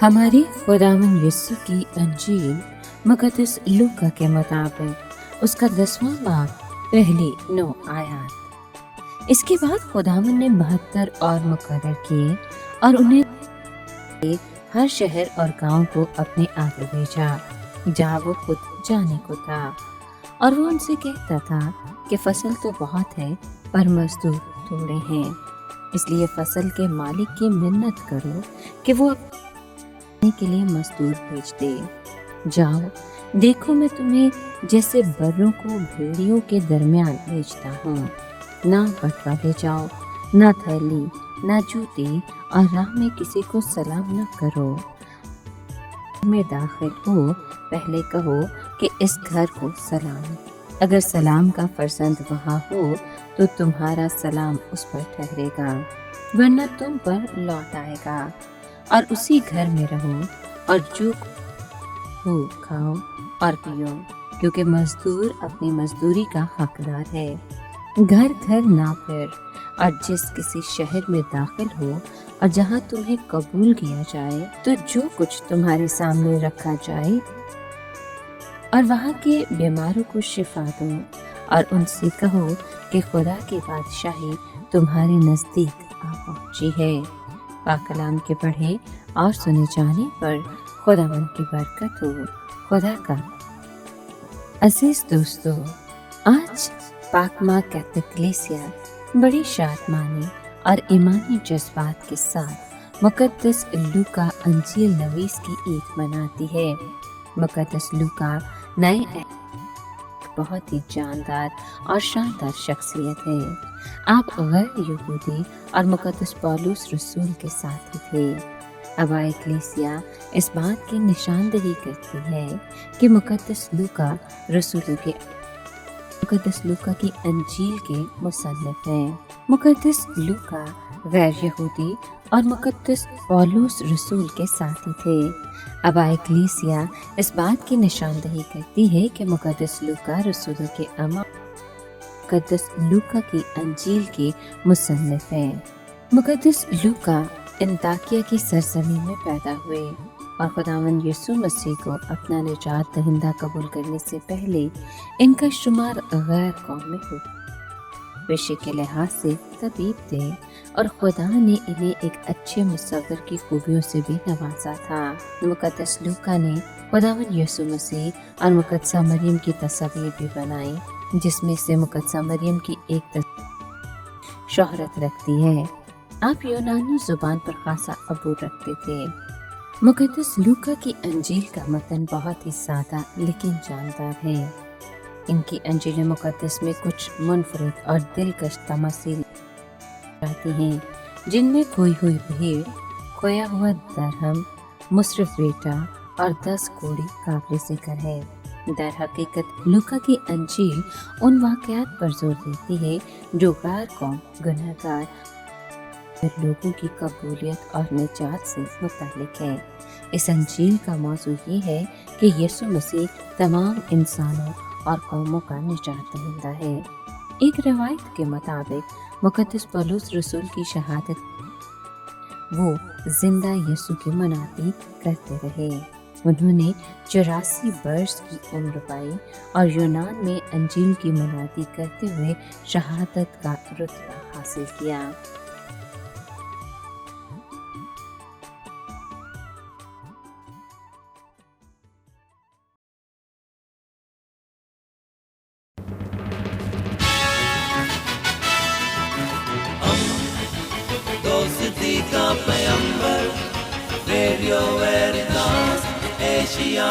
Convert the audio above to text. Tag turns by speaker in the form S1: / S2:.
S1: हमारे खुदावंद यीशु की अंजील मुक़द्दस लूका के मुताबिक उसका 10वां बाब पहली 9 आयत। इसके बाद खुदावंद ने 72 और मुकर्रर किए और उन्हें हर शहर और गांव को अपने आगे भेजा जहाँ वो खुद जाने को था। और वो उनसे कहता था कि फसल तो बहुत है पर मजदूर थोड़े हैं, इसलिए फसल के मालिक की मिन्नत करो कि वो के लिए मजदूर भेज दे। जाओ, देखो मैं तुम्हें जैसे बर्रों को भेड़ियों के दरमियान भेजता हूँ। ना बटवा ले जाओ, ना थैली, ना जूते, और राह में किसी को सलाम न करो। में दाखिल हो, पहले कहो कि इस घर को सलाम। अगर सलाम का फर्जंद वहाँ हो तो तुम्हारा सलाम उस पर ठहरेगा, वरना तुम पर लौट आएगा। और उसी घर में रहो और जो हो खाओ और पियो, क्योंकि मजदूर अपनी मजदूरी का हकदार है। घर घर ना फिर, और जिस किसी शहर में दाखिल हो और जहाँ तुम्हें कबूल किया जाए तो जो कुछ तुम्हारे सामने रखा जाए और वहाँ के बीमारों को शिफा दो, और उनसे कहो कि खुदा की बादशाही तुम्हारे नजदीक आ पहुँची है। पाक कलाम के पढ़े और सुने जाने पर खुदावंद की बरकत हो। खुदा का अजीज दोस्तों, आज पाक माँ कैथोलिक कलीसिया बड़ी शादमानी और ईमानी जज्बात के साथ मुक़द्दस लूका अंजील नवीस की ईद मनाती है। मुक़द्दस लूका नए बहुत ही जानदार और शानदार शख्सियत है। आप गैर यहूदी और मुक़द्दस पौलुस रसूल के साथ ही थे। अबाए कलीसिया इस बात की निशानदही करती है कि मुक़द्दस लूका की अंजील के मुसन्निफ हैं। मुक़द्दस लूका गैर यहूदी और मुक़द्दस पौलुस रसूल के साथी थे। अबाए कलीसिया इस बात की निशानदही करती है कि मुक़द्दस लूका रसूलों के अमा मुक़द्दस लूका की अंजील के मुसन्निफ हैं। मुक़द्दस लूका अंताकिया की सरज़मीन में पैदा हुए और खुदावंद यीशु मसीह को अपना निजात दहिंदा कबूल करने से पहले इनका शुमार गैर कौम में हुआ। पेशे के लिहाज से तबीब थे और खुदा ने इन्हें एक अच्छे मुसव्विर की खूबियों से भी नवाजा था। मुक़द्दस लूका ने खुदावंद यीशु मसीह और मुक़द्दसा मरियम की तस्वीर भी बनाई, जिसमें से मुक़द्दसा मरियम की एक शोहरत रखती है। आप यूनानी जुबान पर खासा अबूर रखते थे। मुक़द्दस लूका की अंजील का मतन बहुत ही सादा लेकिन जानदार है। इनकी अंजील मुक़द्दस में कुछ मुनफरिद और दिलकश तमासील आती हैं, जिनमें खोई हुई भीड़, खोया हुआ दरहम, मुसरफ बेटा और 10 कोड़ी काबिल ज़िक्र है। दर हकीकत लूका की अंजील उन वाक़यात पर जोर देती है जो गैर कौम गुनहगार लोगों की कबूलियत और निजात से मुताल्लिक है। इस अंजील का मौजू ये है कि यीशु मसीह तमाम इंसानों और कौमों का निजात दहिंदा है। एक रवायत के मुताबिक मुक़द्दस पौलुस रसूल की शहादत वो जिंदा यीशु की मनाती करते रहे। उन्होंने 84 वर्ष की उम्र पाई और यूनान में अंजील की मनाती करते हुए शहादत का रुतबा हासिल किया।
S2: दोस्ती का पैगंबर रेडियो वेरितास एशिया।